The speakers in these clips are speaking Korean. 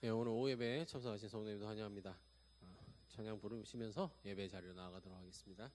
네, 오늘 오후 예배에 참석하신 성도님도 환영합니다. 찬양 부르시면서 예배 자리로 나아가도록 하겠습니다.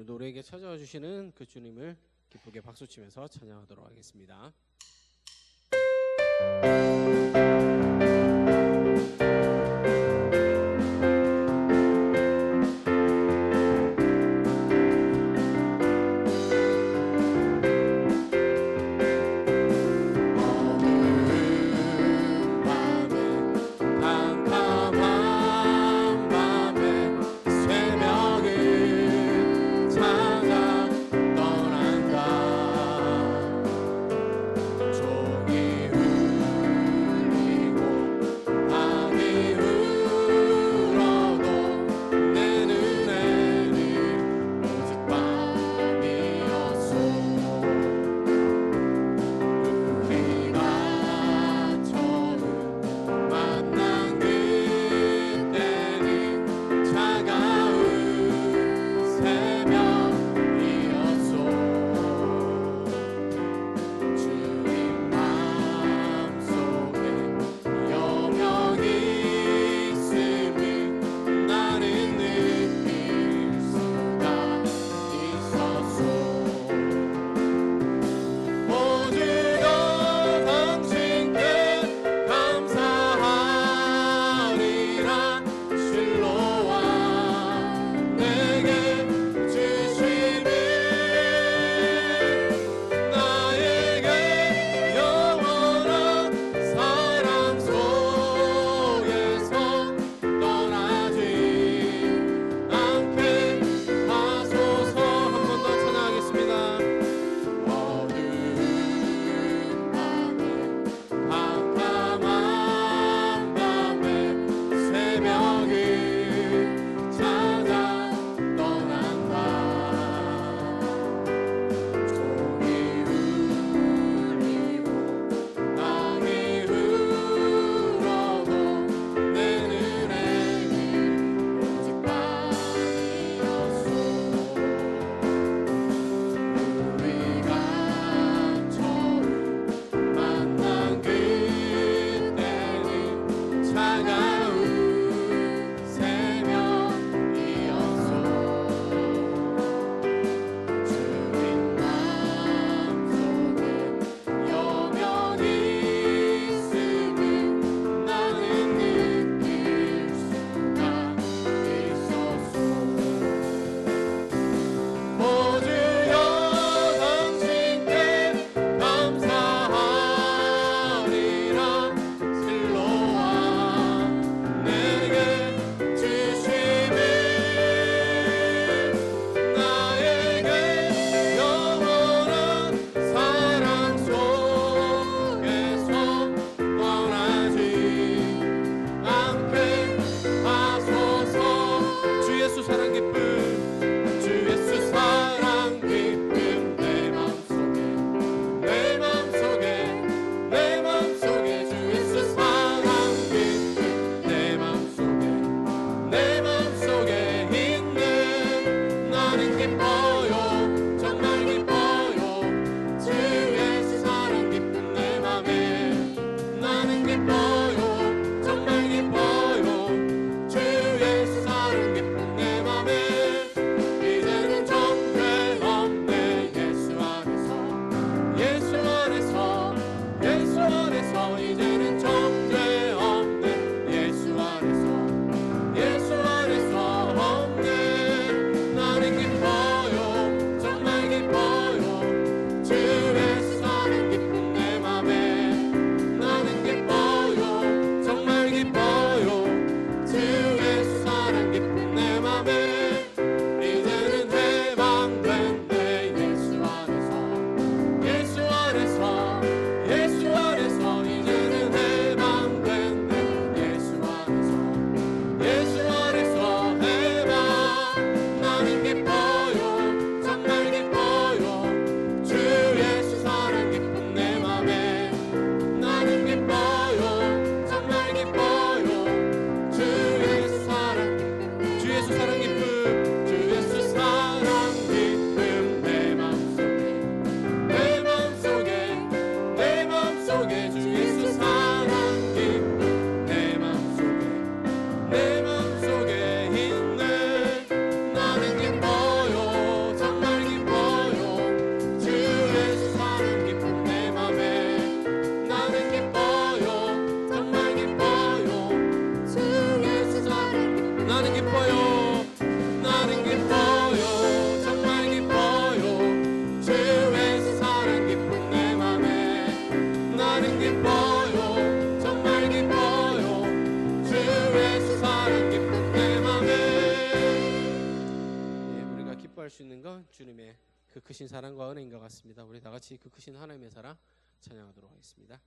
오늘도 우리에게 찾아와 주시는 그 주님을 기쁘게 박수치면서 찬양하도록 하겠습니다. 종이 구할 수 있는 건 주님의 그 크신 사랑과 은혜인 것 같습니다. 우리 다 같이 그 크신 하나님의 사랑 찬양하도록 하겠습니다.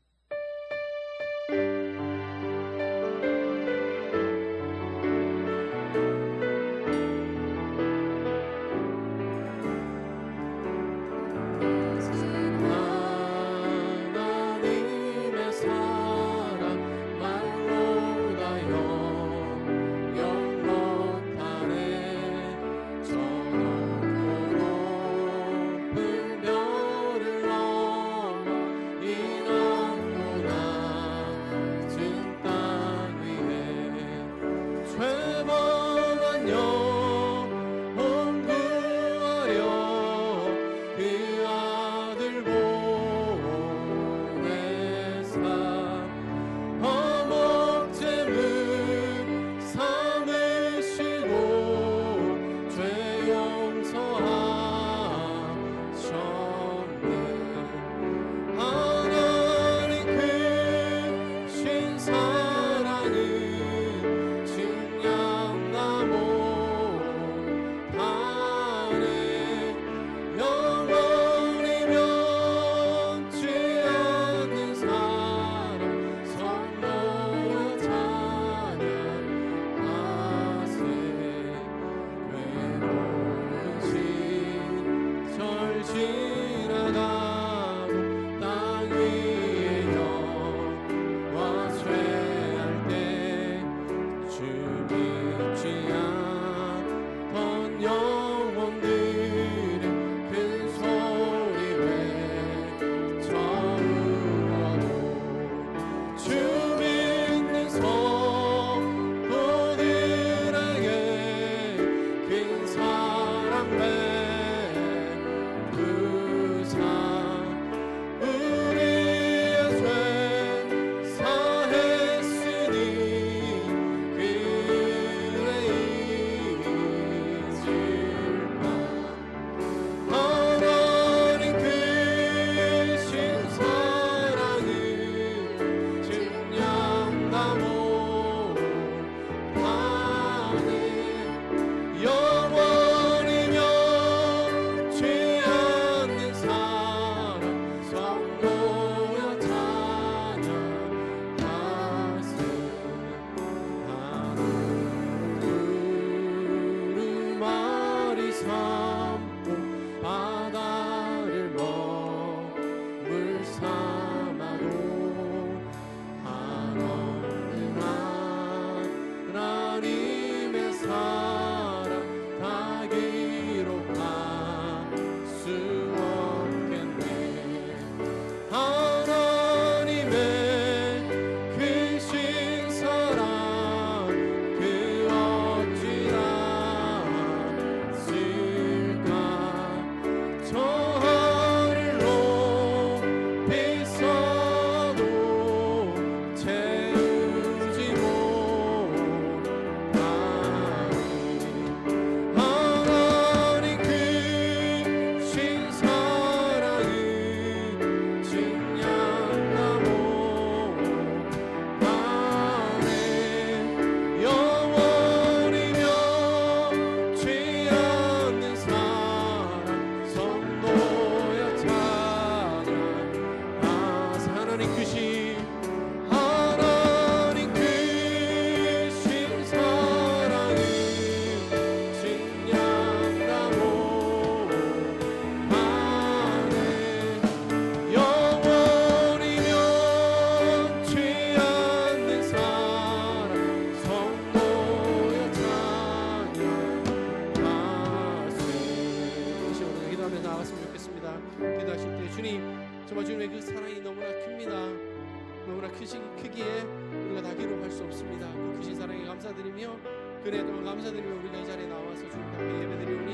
크기에 우리가 다 기록할 수 없습니다. 그 크신 사랑에 감사드리며 그래 동안 감사드리며 우리가 이 자리에 나와서 주님 앞에 예배드리오니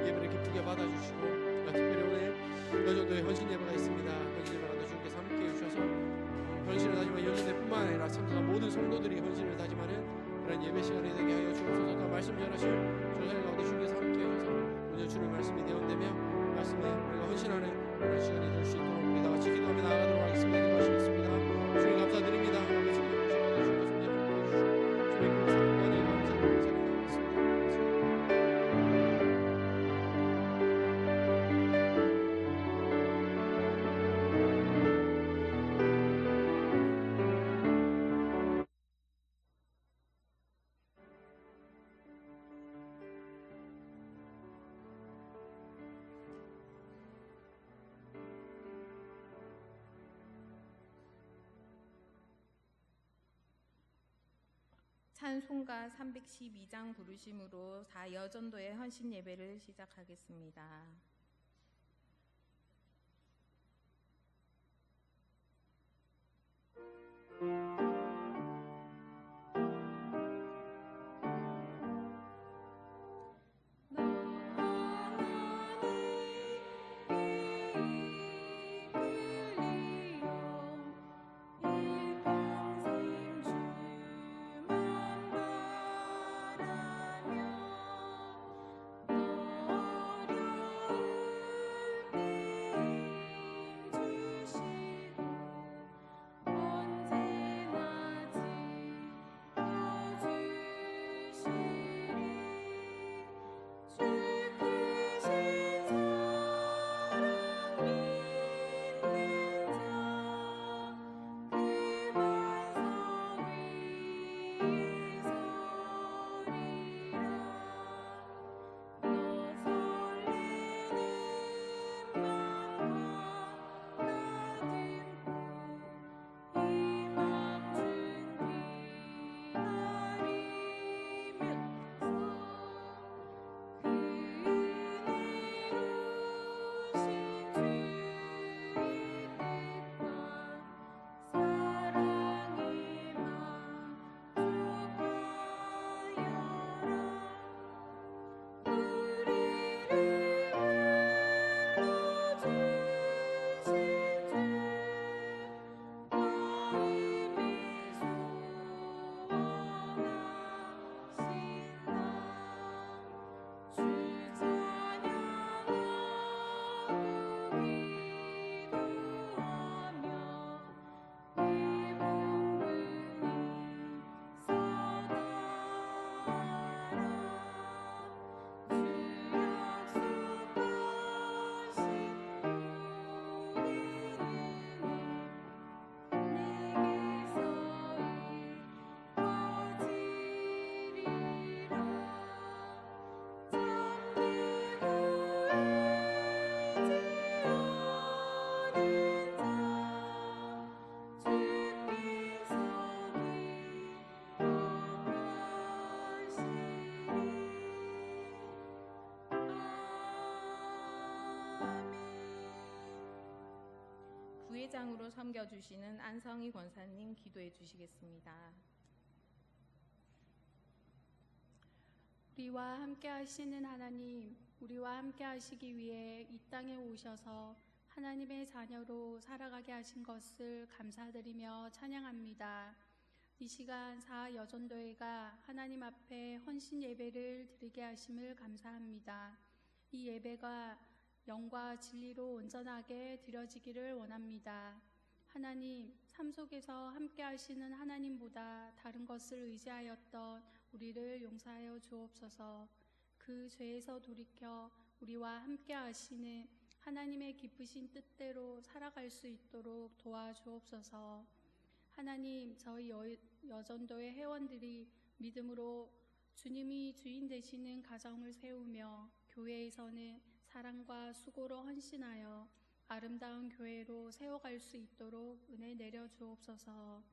예배를 기쁘게 받아주시고 특별히 오늘 여정도에 헌신 예배가 있습니다. 헌신 예배라도 주님께서 함께해 주셔서 헌신을 다짐하는 여정도뿐만 아니라 참석한 모든 성도들이 헌신을 다짐하는 그런 예배 시간이 되게 하여 주옵소서. 또 말씀 전하실 조사님 가운데 주님께서 함께해 주셔서 오늘 주님 말씀이 내용되며 말씀에 우리가 헌신하는 그런 시간이 될 수 있도록 우리 다 같이 기도하며 나아가도록 하겠습니다. 기도하시겠습니다. 주님 감사드립니다. 주님 감사드립니다. 찬송가 312장 부르심으로 4여전도의 헌신 예배를 시작하겠습니다. 부회장으로 섬겨주시는 안성희 권사님 기도해 주시겠습니다. 우리와 함께 하시는 하나님, 우리와 함께 하시기 위해 이 땅에 오셔서 하나님의 자녀로 살아가게 하신 것을 감사드리며 찬양합니다. 이 시간 4여전도회가 하나님 앞에 헌신 예배를 드리게 하심을 감사합니다. 이 예배가 영과 진리로 온전하게 드려지기를 원합니다. 하나님, 삶 속에서 함께 하시는 하나님보다 다른 것을 의지하였던 우리를 용서하여 주옵소서. 그 죄에서 돌이켜 우리와 함께 하시는 하나님의 기쁘신 뜻대로 살아갈 수 있도록 도와주옵소서. 하나님, 저희 여전도의 회원들이 믿음으로 주님이 주인 되시는 가정을 세우며 교회에서는 사랑과 수고로 헌신하여 아름다운 교회로 세워갈 수 있도록 은혜 내려 주옵소서.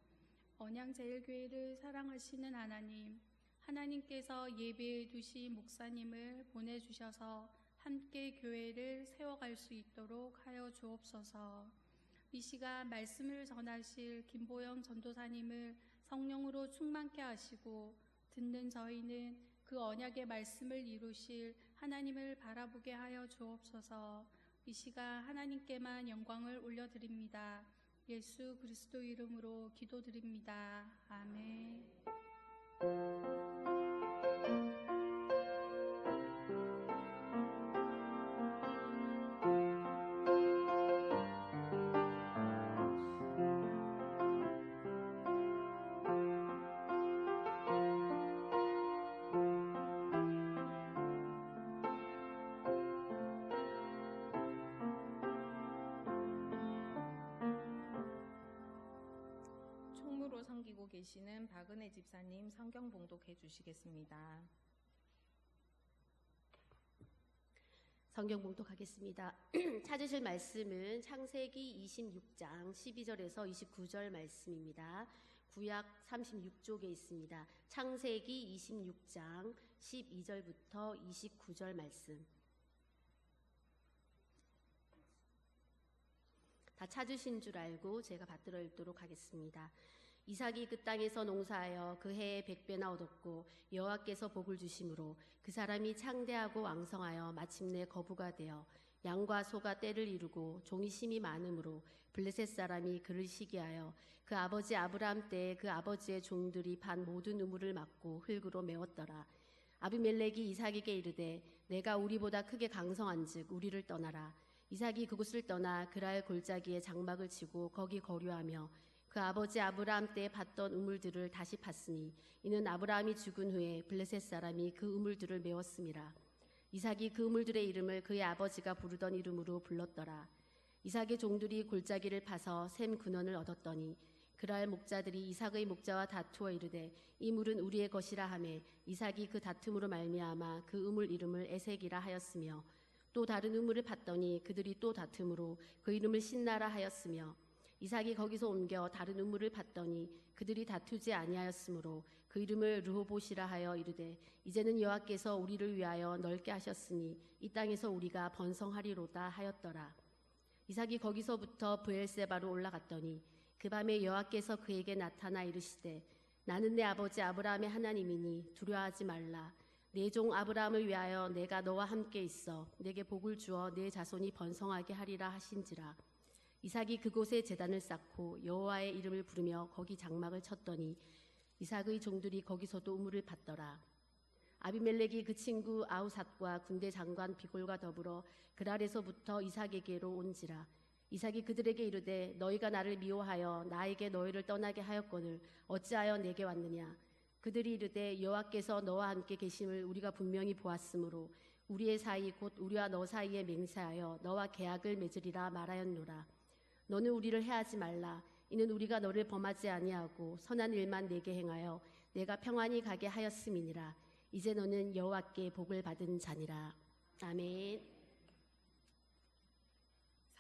언양제일교회를 사랑하시는 하나님, 하나님께서 예배에 두신 목사님을 보내주셔서 함께 교회를 세워갈 수 있도록 하여 주옵소서. 이 시간 말씀을 전하실 김보영 전도사님을 성령으로 충만케 하시고 듣는 저희는 그 언약의 말씀을 이루실 하나님을 바라보게 하여 주옵소서. 이 시간 하나님께만 영광을 올려드립니다. 예수 그리스도 이름으로 기도드립니다. 아멘. 총무로 섬기고 계시는 박은혜 집사님 성경 봉독해 주시겠습니다. 성경 봉독하겠습니다. 찾으실 말씀은 창세기 26장 12절에서 29절 말씀입니다. 구약 36쪽에 있습니다. 창세기 26장 12절부터 29절 말씀. 다 찾으신 줄 알고 제가 받들어 읽도록 하겠습니다. 이삭이 그 땅에서 농사하여 그 해에 100배나 얻었고 여호와께서 복을 주심으로 그 사람이 창대하고 왕성하여 마침내 거부가 되어 양과 소가 떼를 이루고 종이 심이 많으므로 블레셋 사람이 그를 시기하여 그 아버지 아브라함 때에 그 아버지의 종들이 반 모든 우물을 막고 흙으로 메웠더라. 아비멜렉이 이삭에게 이르되 내가 우리보다 크게 강성한즉 우리를 떠나라. 이삭이 그곳을 떠나 그랄 골짜기에 장막을 치고 거기 거류하며 그 아버지 아브라함 때에 팠던 우물들을 다시 팠으니 이는 아브라함이 죽은 후에 블레셋 사람이 그 우물들을 메웠음이라. 이삭이 그 우물들의 이름을 그의 아버지가 부르던 이름으로 불렀더라. 이삭의 종들이 골짜기를 파서 샘 근원을 얻었더니 그랄 목자들이 이삭의 목자와 다투어 이르되 이 물은 우리의 것이라 하매 이삭이 그 다툼으로 말미암아 그 우물 이름을 에색이라 하였으며 또 다른 우물을 팠더니 그들이 또 다툼으로 그 이름을 신나라 하였으며 이삭이 거기서 옮겨 다른 우물을 팠더니 그들이 다투지 아니하였으므로 그 이름을 르호봇이라 하여 이르되 이제는 여호와께서 우리를 위하여 넓게 하셨으니 이 땅에서 우리가 번성하리로다 하였더라. 이삭이 거기서부터 브엘세바로 올라갔더니 그 밤에 여호와께서 그에게 나타나 이르시되 나는 내 아버지 아브라함의 하나님이니 두려워하지 말라. 내 종 아브라함을 위하여 내가 너와 함께 있어 내게 복을 주어 내 자손이 번성하게 하리라 하신지라. 이삭이 그곳에 제단을 쌓고 여호와의 이름을 부르며 거기 장막을 쳤더니 이삭의 종들이 거기서도 우물을 팠더라. 아비멜렉이 그 친구 아우삿과 군대 장관 비골과 더불어 그랄에서부터 이삭에게로 온지라. 이삭이 그들에게 이르되 너희가 나를 미워하여 나에게 너희를 떠나게 하였거늘 어찌하여 내게 왔느냐. 그들이 이르되 여호와께서 너와 함께 계심을 우리가 분명히 보았으므로 우리의 사이 곧 우리와 너 사이에 맹세하여 너와 계약을 맺으리라 말하였노라. 너는 우리를 해하지 말라. 이는 우리가 너를 범하지 아니하고 선한 일만 내게 행하여 내가 평안히 가게 하였음이니라. 이제 너는 여호와께 복을 받은 자니라. 아멘.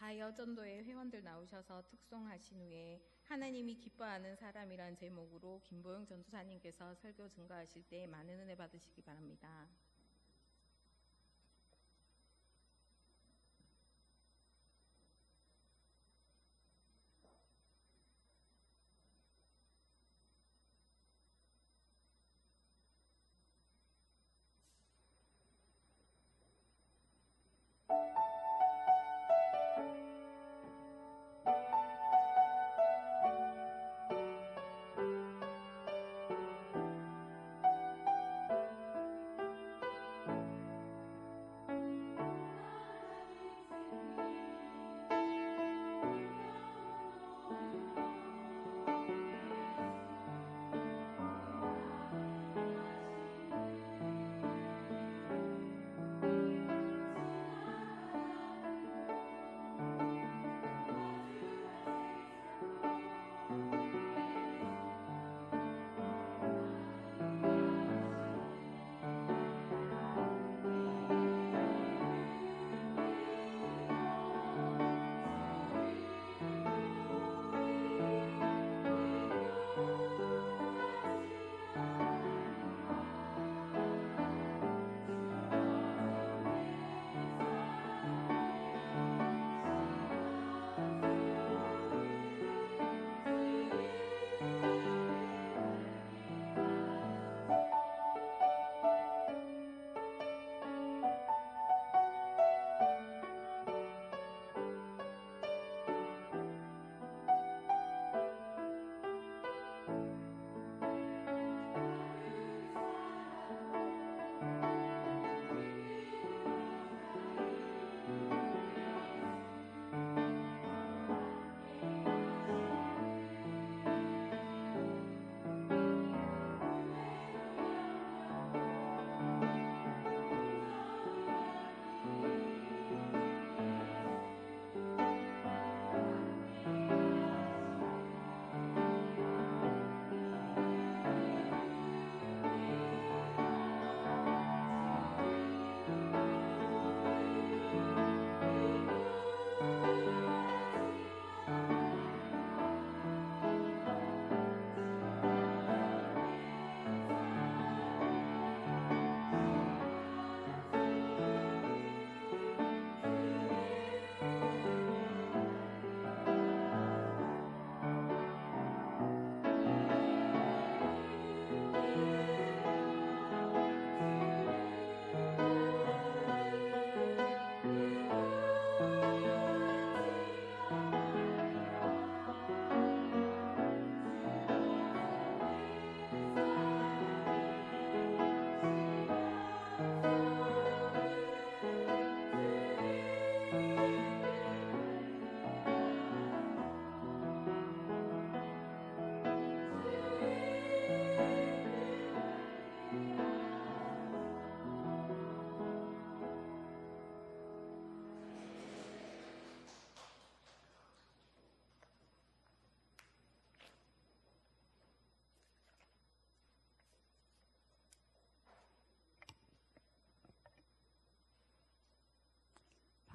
사여전도회 회원들 나오셔서 특송하신 후에 하나님이 기뻐하는 사람이란 제목으로 김보영 전도사님께서 설교 증거하실 때 많은 은혜 받으시기 바랍니다.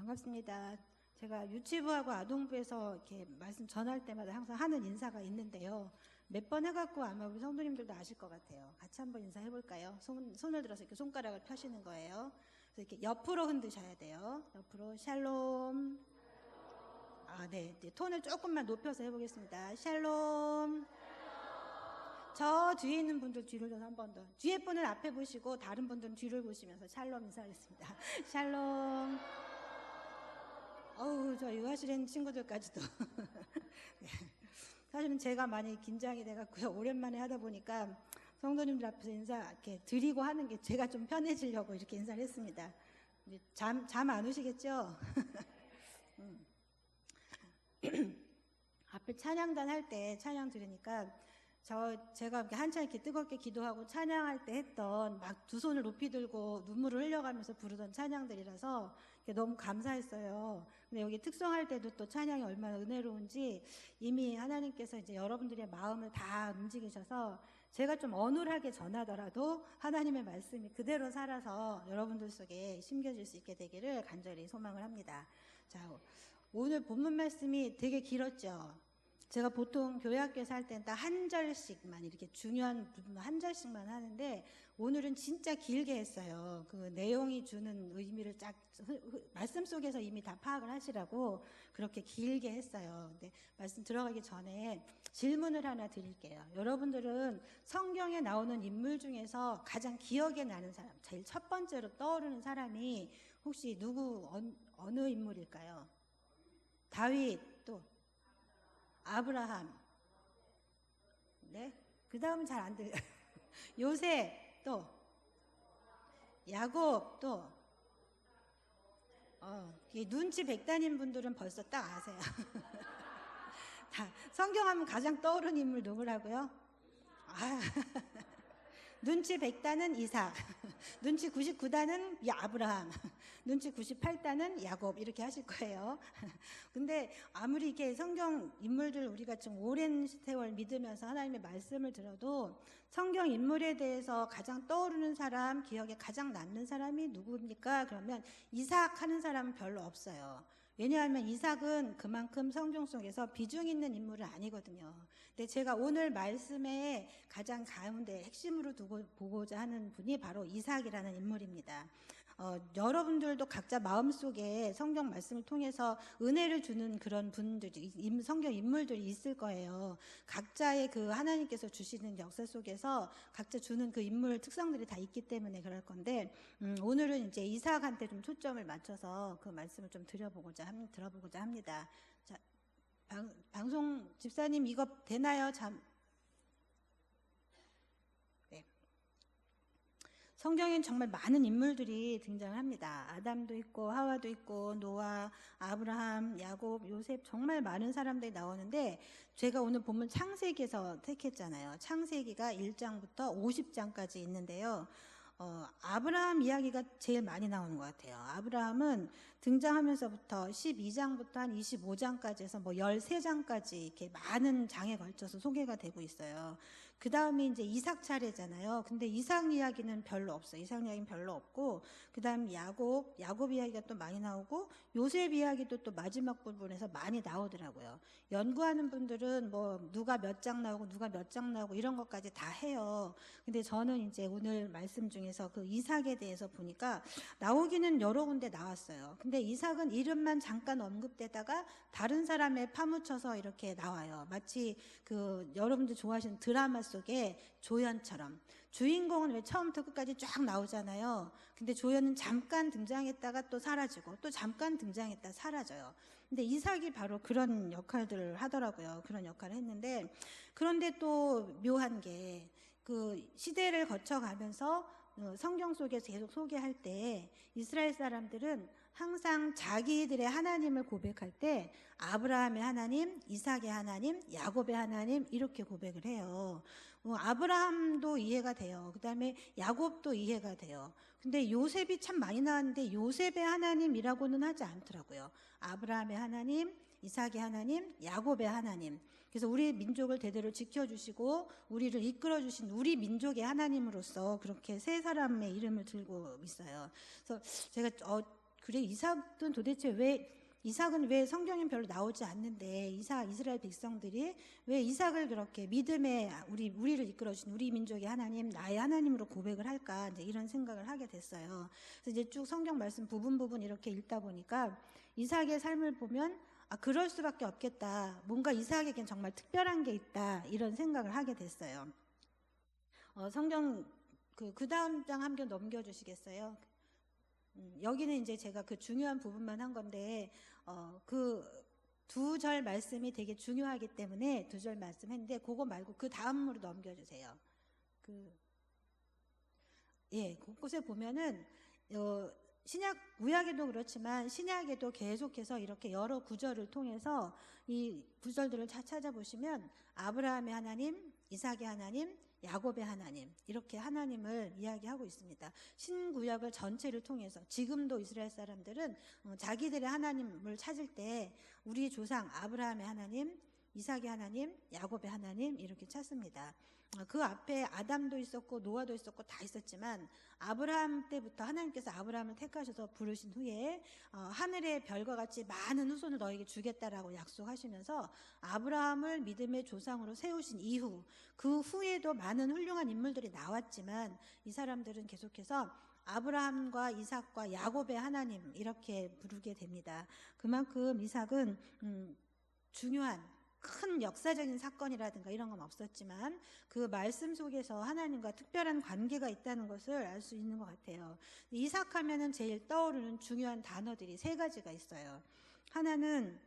반갑습니다. 제가 유치부하고 아동부에서 이렇게 말씀 전할 때마다 항상 하는 인사가 있는데요. 몇 번 해갖고 아마 우리 성도님들도 아실 것 같아요. 같이 한번 인사해볼까요? 손을 들어서 이렇게 손가락을 펴시는 거예요. 그래서 이렇게 옆으로 흔드셔야 돼요. 옆으로 샬롬. 네. 이제 톤을 조금만 높여서 해보겠습니다. 샬롬. 저 뒤에 있는 분들 뒤를 한 번 더. 뒤에 분을 앞에 보시고 다른 분들은 뒤를 보시면서 샬롬 인사하겠습니다. 샬롬. 저 유아실에 있는 친구들까지도. 네. 사실은 제가 많이 긴장이 돼갖고요. 오랜만에 하다 보니까 성도님들 앞에서 인사 이렇게 드리고 하는 게 제가 좀 편해지려고 이렇게 인사를 했습니다. 잠 안 오시겠죠? 앞에 찬양단 할 때 찬양 들으니까 제가 이렇게 한참 이렇게 뜨겁게 기도하고 찬양할 때 했던 막 두 손을 높이 들고 눈물을 흘려가면서 부르던 찬양들이라서 너무 감사했어요. 근데 여기 특성할 때도 또 찬양이 얼마나 은혜로운지 이미 하나님께서 이제 여러분들의 마음을 다 움직이셔서 제가 좀 어눌하게 전하더라도 하나님의 말씀이 그대로 살아서 여러분들 속에 심겨질 수 있게 되기를 간절히 소망을 합니다. 자, 오늘 본문 말씀이 되게 길었죠. 제가 보통 교회 학교에서 할 때는 딱 한 절씩만 이렇게 중요한 부분만 한 절씩만 하는데 오늘은 진짜 길게 했어요. 그 내용이 주는 의미를 말씀 속에서 이미 다 파악을 하시라고 그렇게 길게 했어요. 근데 말씀 들어가기 전에 질문을 하나 드릴게요. 여러분들은 성경에 나오는 인물 중에서 가장 기억에 나는 사람, 제일 첫 번째로 떠오르는 사람이 혹시 어느 인물일까요? 다윗, 또 아브라함, 네? 그 다음은 잘 안 들려요. 요셉, 또 야곱, 또 눈치 백단인 분들은 벌써 딱 아세요. 성경하면 가장 떠오르는 인물 누구라고요? 눈치 100단은 이삭, 눈치 99단은 아브라함, 눈치 98단은 야곱 이렇게 하실 거예요. 근데 아무리 이렇게 성경 인물들 우리가 좀 오랜 세월 믿으면서 하나님의 말씀을 들어도 성경 인물에 대해서 가장 떠오르는 사람, 기억에 가장 남는 사람이 누구입니까? 그러면 이삭 하는 사람은 별로 없어요. 왜냐하면 이삭은 그만큼 성경 속에서 비중 있는 인물은 아니거든요. 근데 제가 오늘 말씀에 가장 가운데 핵심으로 두고 보고자 하는 분이 바로 이삭이라는 인물입니다. 여러분들도 각자 마음속에 성경 말씀을 통해서 은혜를 주는 그런 분들이, 성경 인물들이 있을 거예요. 각자의 그 하나님께서 주시는 역사 속에서 각자 주는 그 인물 특성들이 다 있기 때문에 그럴 건데, 오늘은 이제 이삭한테 좀 초점을 맞춰서 그 말씀을 좀 들어보고자 합니다. 자, 방송 집사님 이거 되나요? 성경엔 정말 많은 인물들이 등장합니다. 아담도 있고 하와도 있고 노아, 아브라함, 야곱, 요셉 정말 많은 사람들이 나오는데 제가 오늘 본문 창세기에서 택했잖아요. 창세기가 1장부터 50장까지 있는데요. 아브라함 이야기가 제일 많이 나오는 것 같아요. 아브라함은 등장하면서부터 12장부터 한 25장까지 해서 13장까지 이렇게 많은 장에 걸쳐서 소개가 되고 있어요. 그 다음에 이제 이삭 차례잖아요. 근데 이삭 이야기는 별로 없어요. 이삭 이야기는 별로 없고, 그 다음 야곱 이야기가 또 많이 나오고, 요셉 이야기도 또 마지막 부분에서 많이 나오더라고요. 연구하는 분들은 누가 몇 장 나오고 누가 몇 장 나오고 이런 것까지 다 해요. 근데 저는 이제 오늘 말씀 중에서 그 이삭에 대해서 보니까 나오기는 여러 군데 나왔어요. 근데 이삭은 이름만 잠깐 언급되다가 다른 사람에 파묻혀서 이렇게 나와요. 마치 그 여러분들 좋아하시는 드라마 속에 조연처럼 주인공은 왜 처음부터 끝까지 쫙 나오잖아요. 근데 조연은 잠깐 등장했다가 또 사라지고 또 잠깐 등장했다 사라져요. 근데 이삭이 바로 그런 역할들을 하더라고요. 그런 역할을 했는데, 그런데 또 묘한 게 그 시대를 거쳐가면서 성경 속에서 계속 소개할 때 이스라엘 사람들은 항상 자기들의 하나님을 고백할 때 아브라함의 하나님, 이삭의 하나님, 야곱의 하나님 이렇게 고백을 해요. 아브라함도 이해가 돼요. 그 다음에 야곱도 이해가 돼요. 근데 요셉이 참 많이 나왔는데 요셉의 하나님이라고는 하지 않더라고요. 아브라함의 하나님, 이삭의 하나님, 야곱의 하나님. 그래서 우리 민족을 대대로 지켜주시고 우리를 이끌어주신 우리 민족의 하나님으로서 그렇게 세 사람의 이름을 들고 있어요. 그래서 제가 그래 이삭은 왜 성경엔 별로 나오지 않는데 이스라엘 백성들이 왜 이삭을 그렇게 믿음의 우리를 이끌어준 우리 민족의 하나님, 나의 하나님으로 고백을 할까, 이제 이런 생각을 하게 됐어요. 그래서 이제 쭉 성경 말씀 부분 이렇게 읽다 보니까 이삭의 삶을 보면 그럴 수밖에 없겠다. 뭔가 이삭에겐 정말 특별한 게 있다. 이런 생각을 하게 됐어요. 성경 그 다음 장 한 개 넘겨주시겠어요? 여기는 이제 제가 그 중요한 부분만 한 건데 그 2절 말씀이 되게 중요하기 때문에 2절 말씀했는데 그거 말고 그 다음으로 넘겨주세요. 곳곳에 보면은 구약에도 그렇지만 신약에도 계속해서 이렇게 여러 구절을 통해서 이 구절들을 찾아보시면 아브라함의 하나님, 이삭의 하나님, 야곱의 하나님, 이렇게 하나님을 이야기하고 있습니다. 신구약을 전체를 통해서 지금도 이스라엘 사람들은 자기들의 하나님을 찾을 때 우리 조상 아브라함의 하나님, 이삭의 하나님, 야곱의 하나님 이렇게 찾습니다. 그 앞에 아담도 있었고 노아도 있었고 다 있었지만 아브라함 때부터 하나님께서 아브라함을 택하셔서 부르신 후에 하늘의 별과 같이 많은 후손을 너에게 주겠다라고 약속하시면서 아브라함을 믿음의 조상으로 세우신 이후 그 후에도 많은 훌륭한 인물들이 나왔지만 이 사람들은 계속해서 아브라함과 이삭과 야곱의 하나님 이렇게 부르게 됩니다. 그만큼 이삭은 중요한 큰 역사적인 사건이라든가 이런 건 없었지만 그 말씀 속에서 하나님과 특별한 관계가 있다는 것을 알 수 있는 것 같아요. 이삭하면은 제일 떠오르는 중요한 단어들이 3가지가 있어요. 하나는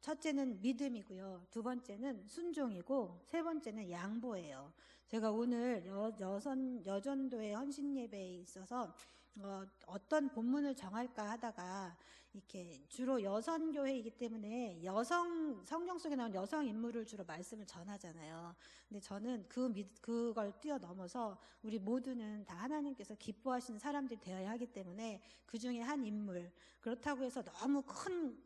첫째는 믿음이고요. 2번째는 순종이고 3번째는 양보예요. 제가 오늘 여전도의 헌신 예배에 있어서 어떤 본문을 정할까 하다가 이렇게 주로 여성교회이기 때문에 성경 속에 나온 여성 인물을 주로 말씀을 전하잖아요. 근데 저는 그걸 뛰어넘어서 우리 모두는 다 하나님께서 기뻐하시는 사람들이 되어야 하기 때문에 그 중에 한 인물, 그렇다고 해서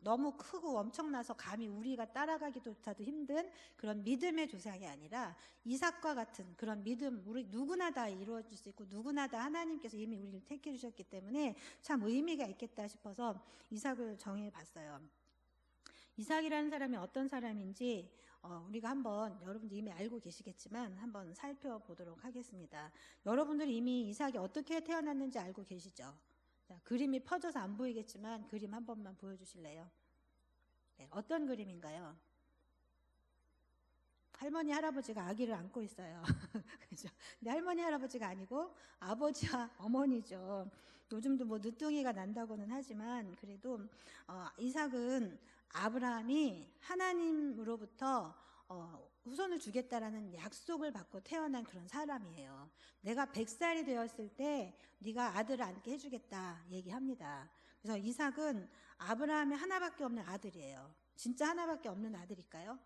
너무 크고 엄청나서 감히 우리가 따라가기조차도 힘든 그런 믿음의 조상이 아니라 이삭과 같은 그런 믿음, 우리 누구나 다 이루어질 수 있고 누구나 다 하나님께서 이미 우리를 택해 주셨기 때문에 참 의미가 있겠다 싶어서 이삭을 정해봤어요. 이삭이라는 사람이 어떤 사람인지 우리가 한번, 여러분들 이미 알고 계시겠지만 한번 살펴보도록 하겠습니다. 여러분들이 이미 이삭이 어떻게 태어났는지 알고 계시죠? 자, 그림이 퍼져서 안 보이겠지만 그림 한 번만 보여주실래요? 네, 어떤 그림인가요? 할머니 할아버지가 아기를 안고 있어요. 그죠? 근데 할머니 할아버지가 아니고 아버지와 어머니죠. 요즘도 뭐 늦둥이가 난다고는 하지만 그래도 이삭은 아브라함이 하나님으로부터 후손을 주겠다라는 약속을 받고 태어난 그런 사람이에요. 내가 100살이 되었을 때 네가 아들을 안게 해주겠다 얘기합니다. 그래서 이삭은 아브라함의 하나밖에 없는 아들이에요. 진짜 하나밖에 없는 아들일까요?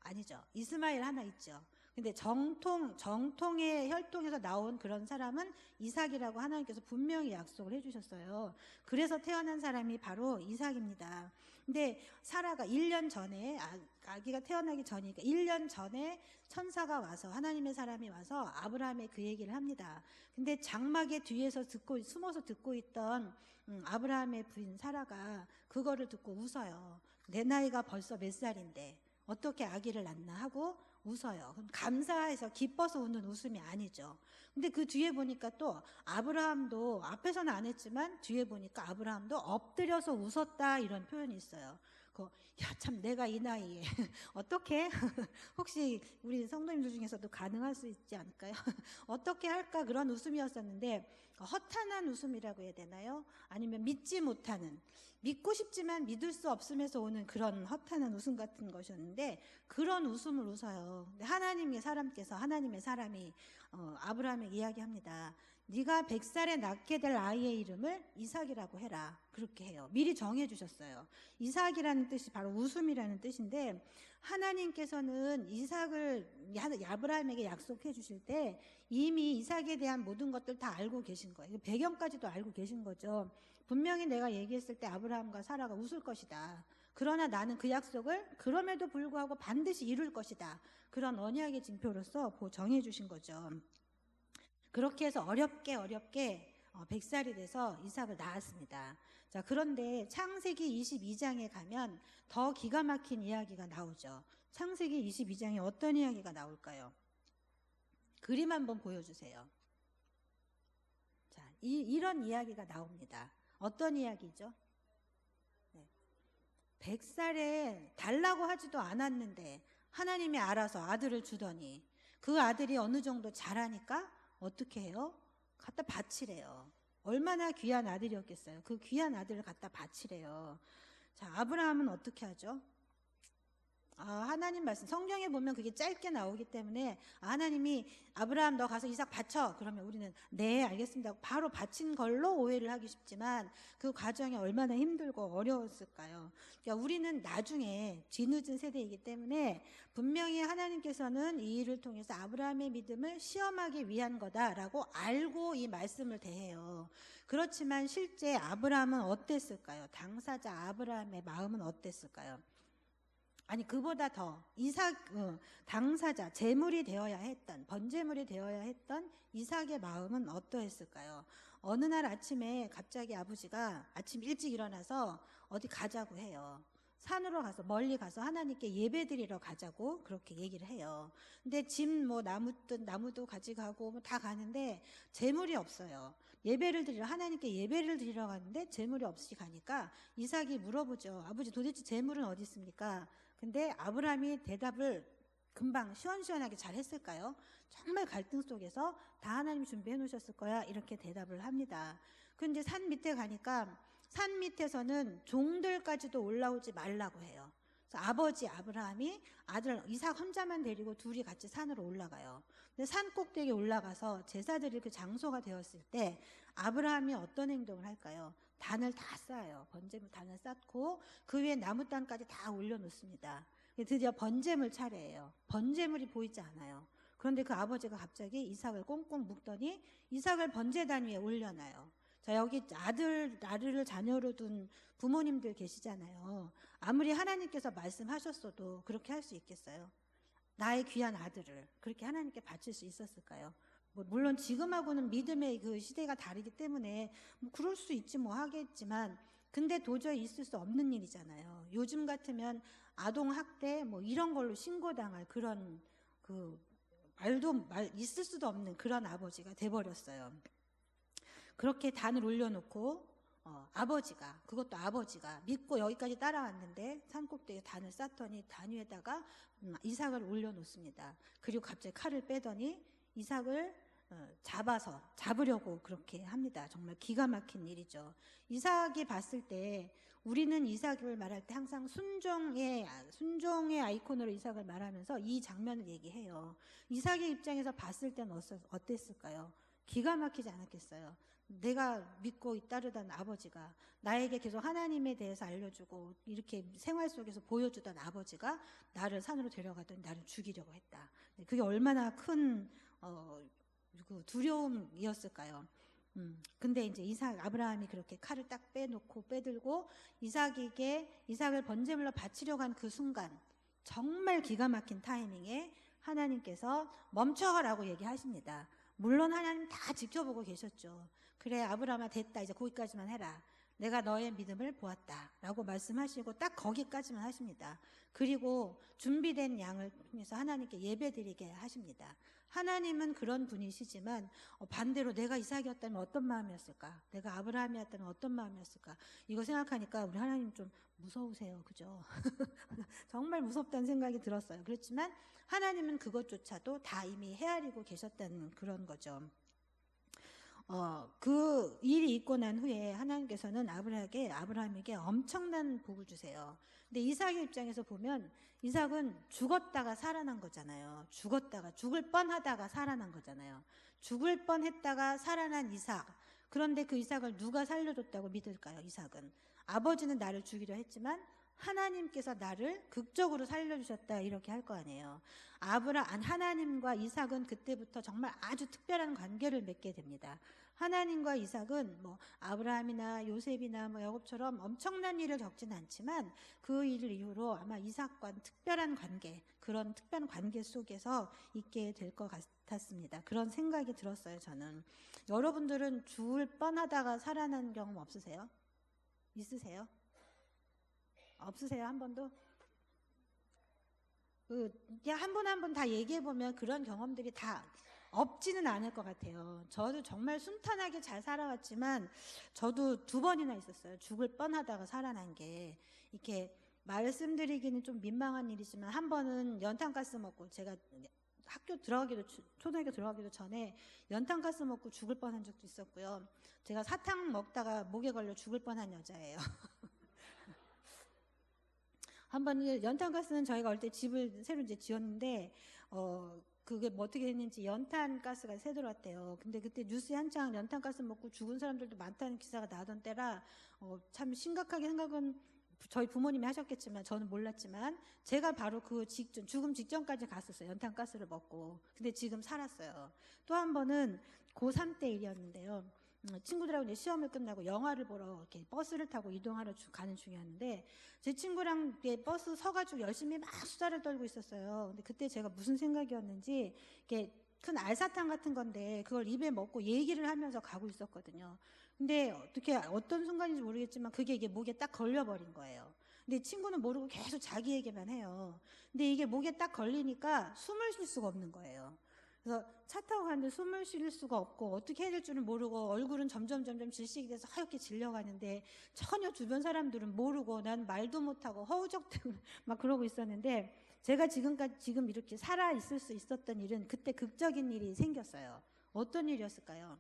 아니죠. 이스마엘 하나 있죠. 근데 정통의 혈통에서 나온 그런 사람은 이삭이라고 하나님께서 분명히 약속을 해주셨어요. 그래서 태어난 사람이 바로 이삭입니다. 근데 사라가 1년 전에 아기가 태어나기 전이니까 1년 전에 천사가 와서 하나님의 사람이 와서 아브라함의 그 얘기를 합니다. 근데 장막의 뒤에서 숨어서 듣고 있던 아브라함의 부인 사라가 그거를 듣고 웃어요. 내 나이가 벌써 몇 살인데 어떻게 아기를 낳나 하고 웃어요. 그럼 감사해서 기뻐서 웃는 웃음이 아니죠. 근데 그 뒤에 보니까 또 아브라함도 앞에서는 안 했지만 뒤에 보니까 아브라함도 엎드려서 웃었다 이런 표현이 있어요. 야, 참 내가 이 나이에 어떻게 혹시 우리 성도님들 중에서도 가능할 수 있지 않을까요? 어떻게 할까 그런 웃음이었었는데 허탄한 웃음이라고 해야 되나요? 아니면 믿지 못하는, 믿고 싶지만 믿을 수 없음에서 오는 그런 허탄한 웃음 같은 것이었는데 그런 웃음을 웃어요. 근데 하나님의 사람이 아브라함에게 이야기합니다. 네가 100살에 낳게 될 아이의 이름을 이삭이라고 해라. 그렇게 해요. 미리 정해주셨어요. 이삭이라는 뜻이 바로 웃음이라는 뜻인데 하나님께서는 이삭을 아브라함에게 약속해 주실 때 이미 이삭에 대한 모든 것들 다 알고 계신 거예요. 배경까지도 알고 계신 거죠. 분명히 내가 얘기했을 때 아브라함과 사라가 웃을 것이다. 그러나 나는 그 약속을 그럼에도 불구하고 반드시 이룰 것이다. 그런 언약의 징표로서 정해 주신 거죠. 그렇게 해서 어렵게 100살이 돼서 이삭을 낳았습니다. 자, 그런데 창세기 22장에 가면 더 기가 막힌 이야기가 나오죠. 창세기 22장에 어떤 이야기가 나올까요? 그림 한번 보여주세요. 자, 이런 이야기가 나옵니다. 어떤 이야기죠? 100살에 달라고 하지도 않았는데 하나님이 알아서 아들을 주더니 그 아들이 어느 정도 자라니까 어떻게 해요? 갖다 바치래요. 얼마나 귀한 아들이었겠어요. 그 귀한 아들을 갖다 바치래요. 자, 아브라함은 어떻게 하죠? 하나님 말씀 성경에 보면 그게 짧게 나오기 때문에 하나님이 아브라함 너 가서 이삭 바쳐 그러면 우리는 네 알겠습니다 바로 바친 걸로 오해를 하기 쉽지만 그 과정이 얼마나 힘들고 어려웠을까요? 그러니까 우리는 나중에 뒤늦은 세대이기 때문에 분명히 하나님께서는 이 일을 통해서 아브라함의 믿음을 시험하기 위한 거다라고 알고 이 말씀을 대해요. 그렇지만 실제 아브라함은 어땠을까요? 당사자 아브라함의 마음은 어땠을까요? 아니 그보다 더 당사자 제물이 되어야 했던 번제물이 되어야 했던 이삭의 마음은 어떠했을까요? 어느 날 아침에 갑자기 아버지가 아침 일찍 일어나서 어디 가자고 해요. 산으로 가서 멀리 가서 하나님께 예배드리러 가자고 그렇게 얘기를 해요. 근데 짐 뭐 나무도 가져가고 뭐 다 가는데 제물이 없어요. 하나님께 예배를 드리러 가는데 제물이 없이 가니까 이삭이 물어보죠. 아버지 도대체 제물은 어디 있습니까? 근데 아브라함이 대답을 금방 시원시원하게 잘 했을까요? 정말 갈등 속에서 다 하나님 준비해 놓으셨을 거야 이렇게 대답을 합니다. 근데 산 밑에 가니까 산 밑에서는 종들까지도 올라오지 말라고 해요. 그래서 아버지 아브라함이 아들 이삭 혼자만 데리고 둘이 같이 산으로 올라가요. 근데 산 꼭대기에 올라가서 제사 드릴 그 장소가 되었을 때 아브라함이 어떤 행동을 할까요? 단을 다 쌓아요. 번제물 단을 쌓고 그 위에 나무단까지 다 올려놓습니다. 드디어 번제물 차례예요. 번제물이 보이지 않아요. 그런데 그 아버지가 갑자기 이삭을 꽁꽁 묶더니 이삭을 번제단 위에 올려놔요. 자, 여기 아들을 자녀로 둔 부모님들 계시잖아요. 아무리 하나님께서 말씀하셨어도 그렇게 할 수 있겠어요? 나의 귀한 아들을 그렇게 하나님께 바칠 수 있었을까요? 물론 지금하고는 믿음의 그 시대가 다르기 때문에 그럴 수 있지 뭐 하겠지만 근데 도저히 있을 수 없는 일이잖아요. 요즘 같으면 아동학대 뭐 이런 걸로 신고당할 그런 있을 수도 없는 그런 아버지가 돼버렸어요. 그렇게 단을 올려놓고 그것도 아버지가 믿고 여기까지 따라왔는데 산꼭대기에 단을 쌓더니 단 위에다가 이삭을 올려놓습니다. 그리고 갑자기 칼을 빼더니 이삭을 잡으려고 그렇게 합니다. 정말 기가 막힌 일이죠. 이삭이 봤을 때 우리는 이삭을 말할 때 항상 순종의 아이콘으로 이삭을 말하면서 이 장면을 얘기해요. 이삭의 입장에서 봤을 때는 어땠을까요? 기가 막히지 않았겠어요? 내가 믿고 따르던 아버지가 나에게 계속 하나님에 대해서 알려주고 이렇게 생활 속에서 보여주던 아버지가 나를 산으로 데려가더니 나를 죽이려고 했다. 그게 얼마나 큰 두려움이었을까요? 근데 이제 아브라함이 그렇게 칼을 딱 빼들고 이삭을 번제물로 바치려고 한 그 순간 정말 기가 막힌 타이밍에 하나님께서 멈춰라고 얘기하십니다. 물론 하나님 다 지켜보고 계셨죠. 그래 아브라함아 됐다 이제 거기까지만 해라. 내가 너의 믿음을 보았다 라고 말씀하시고 딱 거기까지만 하십니다. 그리고 준비된 양을 통해서 하나님께 예배드리게 하십니다. 하나님은 그런 분이시지만 반대로 내가 이삭이었다면 어떤 마음이었을까? 내가 아브라함이었다면 어떤 마음이었을까? 이거 생각하니까 우리 하나님 좀 무서우세요. 그죠? 정말 무섭다는 생각이 들었어요. 그렇지만 하나님은 그것조차도 다 이미 헤아리고 계셨다는 그런 거죠. 그 일이 있고 난 후에 하나님께서는 아브라함에게 엄청난 복을 주세요. 근데 이삭의 입장에서 보면 이삭은 죽었다가 살아난 거잖아요. 죽을 뻔하다가 살아난 거잖아요. 죽을 뻔했다가 살아난 이삭. 그런데 그 이삭을 누가 살려줬다고 믿을까요? 이삭은 아버지는 나를 죽이려 했지만 하나님께서 나를 극적으로 살려주셨다 이렇게 할 거 아니에요. 하나님과 이삭은 그때부터 정말 아주 특별한 관계를 맺게 됩니다. 하나님과 이삭은 뭐 아브라함이나 요셉이나 뭐 야곱처럼 엄청난 일을 겪지는 않지만 그 일을 이후로 아마 이삭과 특별한 관계, 그런 특별한 관계 속에서 있게 될 것 같았습니다. 그런 생각이 들었어요, 저는. 여러분들은 죽을 뻔하다가 살아난 경험 없으세요? 있으세요? 없으세요? 한 번도? 한 분 한 분 다 얘기해 보면 그런 경험들이 다 없지는 않을 것 같아요. 저도 정말 순탄하게 잘 살아왔지만 저도 2번이나 있었어요. 죽을 뻔하다가 살아난 게. 이렇게 말씀드리기는 좀 민망한 일이지만 한 번은 연탄가스 먹고, 제가 학교 들어가기도, 초등학교 들어가기도 전에 연탄가스 먹고 죽을 뻔한 적도 있었고요. 제가 사탕 먹다가 목에 걸려 죽을 뻔한 여자예요. 한 번 연탄가스는 저희가 어릴 때 집을 새로 이제 지었는데 그게 뭐 어떻게 됐는지 연탄가스가 새들어왔대요. 근데 그때 뉴스에 한창 연탄가스 먹고 죽은 사람들도 많다는 기사가 나던 때라 참 심각하게 생각은 저희 부모님이 하셨겠지만 저는 몰랐지만 제가 바로 그 직전, 죽음 직전까지 갔었어요. 연탄가스를 먹고. 근데 지금 살았어요. 또 한 번은 고3 때 일이었는데요. 친구들하고 이제 시험을 끝나고 영화를 보러 이렇게 버스를 타고 이동하러 가는 중이었는데 제 친구랑 버스 서가지고 열심히 막 수다를 떨고 있었어요. 근데 그때 제가 무슨 생각이었는지 이렇게 큰 알사탕 같은 건데 그걸 입에 먹고 얘기를 하면서 가고 있었거든요. 근데 어떻게 어떤 순간인지 모르겠지만 그게 이게 목에 딱 걸려버린 거예요. 근데 친구는 모르고 계속 자기 얘기만 해요. 근데 이게 목에 딱 걸리니까 숨을 쉴 수가 없는 거예요. 그래서 차 타고 가는데 숨을 쉴 수가 없고 어떻게 해야 될 줄은 모르고 얼굴은 점점 질식이 돼서 하얗게 질려가는데 전혀 주변 사람들은 모르고 난 말도 못하고 허우적대고 막 그러고 있었는데 제가 지금 이렇게 살아 있을 수 있었던 일은 그때 극적인 일이 생겼어요. 어떤 일이었을까요?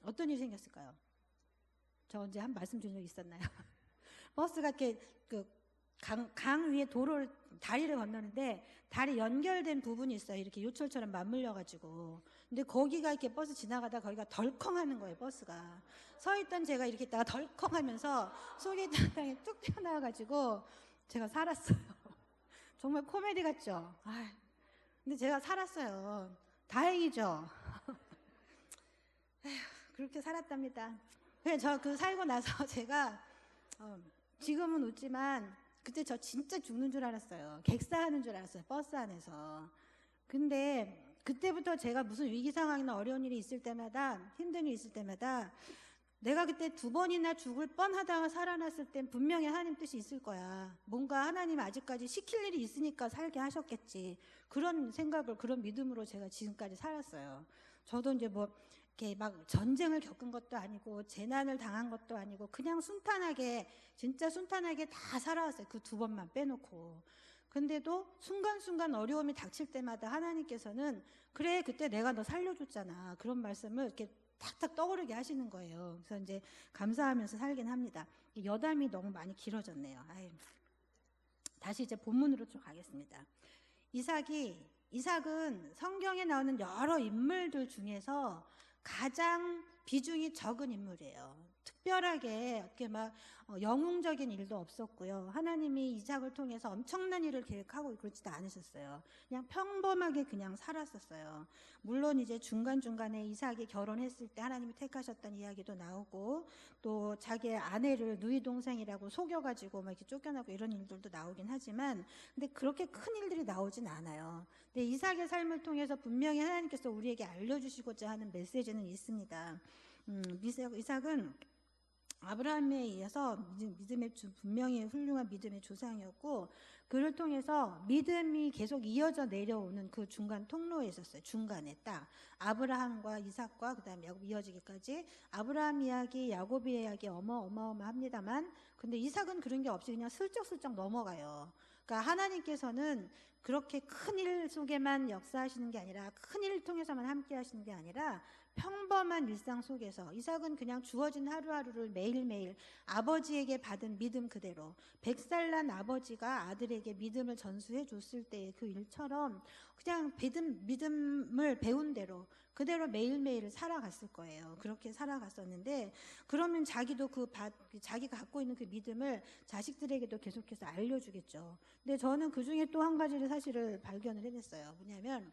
어떤 일이 생겼을까요? 저 언제 한 말씀 드린 적 있었나요? 버스가 이렇게 강 위에 다리를 건너는데 다리 연결된 부분이 있어요. 이렇게 요철처럼 맞물려가지고. 근데 거기가 이렇게 버스 지나가다 거기가 덜컹 하는 거예요, 버스가. 서 있던 제가 이렇게 있다가 덜컹 하면서 속에 있던 땅에 뚝 튀어나와가지고 제가 살았어요. 정말 코미디 같죠? 근데 제가 살았어요. 다행이죠? 에휴, 그렇게 살았답니다. 저 살고 나서 제가, 지금은 웃지만, 그때 저 진짜 죽는 줄 알았어요. 객사하는 줄 알았어요. 버스 안에서. 근데 그때부터 제가 무슨 위기 상황이나 어려운 일이 있을 때마다, 힘든 일이 있을 때마다 내가 그때 2번이나 죽을 뻔하다가 살아났을 땐 분명히 하나님 뜻이 있을 거야. 뭔가 하나님 아직까지 시킬 일이 있으니까 살게 하셨겠지. 그런 생각을, 그런 믿음으로 제가 지금까지 살았어요. 저도 이제 뭐 이렇게 막 전쟁을 겪은 것도 아니고 재난을 당한 것도 아니고 그냥 순탄하게, 진짜 순탄하게 다 살아왔어요. 그 2번만 빼놓고. 근데도 순간순간 어려움이 닥칠 때마다 하나님께서는 그래, 그때 내가 너 살려줬잖아. 그런 말씀을 이렇게 탁탁 떠오르게 하시는 거예요. 그래서 이제 감사하면서 살긴 합니다. 여담이 너무 많이 길어졌네요. 다시 이제 본문으로 좀 가겠습니다. 이삭은 성경에 나오는 여러 인물들 중에서 가장 비중이 적은 인물이에요. 특별하게 이렇게 막 영웅적인 일도 없었고요. 하나님이 이삭을 통해서 엄청난 일을 계획하고 그러지도 않으셨어요. 그냥 평범하게 그냥 살았었어요. 물론 이제 중간중간에 이삭이 결혼했을 때 하나님이 택하셨던 이야기도 나오고 또 자기의 아내를 누이 동생이라고 속여가지고 막 이렇게 쫓겨나고 이런 일들도 나오긴 하지만 근데 그렇게 큰 일들이 나오진 않아요. 근데 이삭의 삶을 통해서 분명히 하나님께서 우리에게 알려주시고자 하는 메시지는 있습니다. 이삭은 아브라함에 의해서 분명히 훌륭한 믿음의 조상이었고 그를 통해서 믿음이 계속 이어져 내려오는 그 중간 통로에 있었어요. 중간에 딱 아브라함과 이삭과 그다음에 야곱 이어지기까지 아브라함 이야기, 야곱 이야기 어마어마합니다만 근데 이삭은 그런 게 없이 그냥 슬쩍슬쩍 넘어가요. 그러니까 하나님께서는 그렇게 큰 일 속에만 역사하시는 게 아니라 큰 일을 통해서만 함께 하시는 게 아니라 평범한 일상 속에서 이삭은 그냥 주어진 하루하루를 매일매일 아버지에게 받은 믿음 그대로 100살 난 아버지가 아들에게 믿음을 전수해 줬을 때의 그 일처럼 그냥 믿음을 배운 대로 그대로 매일매일을 살아갔을 거예요. 그렇게 살아갔었는데 그러면 자기도 자기가 갖고 있는 그 믿음을 자식들에게도 계속해서 알려주겠죠. 근데 저는 그 중에 또 한 가지를 사실을 발견을 해냈어요. 뭐냐면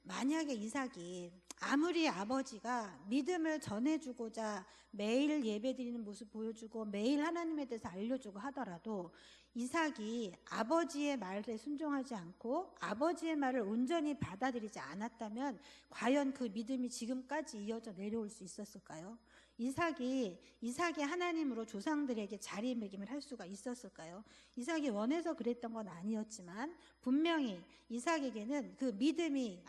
만약에 이삭이 아무리 아버지가 믿음을 전해주고자 매일 예배드리는 모습 보여주고 매일 하나님에 대해서 알려주고 하더라도 이삭이 아버지의 말에 순종하지 않고 아버지의 말을 온전히 받아들이지 않았다면 과연 그 믿음이 지금까지 이어져 내려올 수 있었을까요? 이삭이 하나님으로 조상들에게 자리매김을 할 수가 있었을까요? 이삭이 원해서 그랬던 건 아니었지만 분명히 이삭에게는 그 믿음이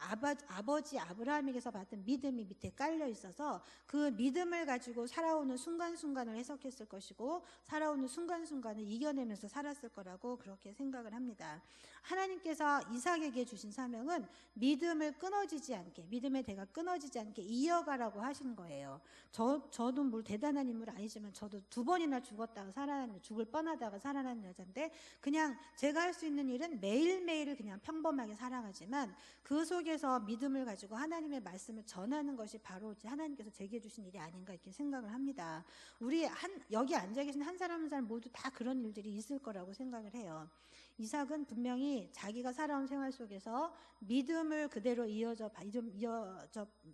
아버지 아브라함에게서 받은 믿음이 밑에 깔려 있어서 그 믿음을 가지고 살아오는 순간순간을 해석했을 것이고 살아오는 순간순간을 이겨내면서 살았을 거라고 그렇게 생각을 합니다. 하나님께서 이삭에게 주신 사명은 믿음을 끊어지지 않게, 믿음의 대가 끊어지지 않게 이어가라고 하신 거예요. 저도 뭐 대단한 인물 아니지만 저도 2번이나 죽었다가 살아난, 죽을 뻔하다가 살아난 여잔데 그냥 제가 할 수 있는 일은 매일매일을 그냥 평범하게 살아가지만 그 속에서 믿음을 가지고 하나님의 말씀을 전하는 것이 바로 하나님께서 제게 주신 일이 아닌가 이렇게 생각을 합니다. 우리 여기 앉아 계신 한 사람 한 사람 모두 다 그런 일들이 있을 거라고 생각을 해요. 이삭은 분명히 자기가 살아온 생활 속에서 믿음을 그대로 이어져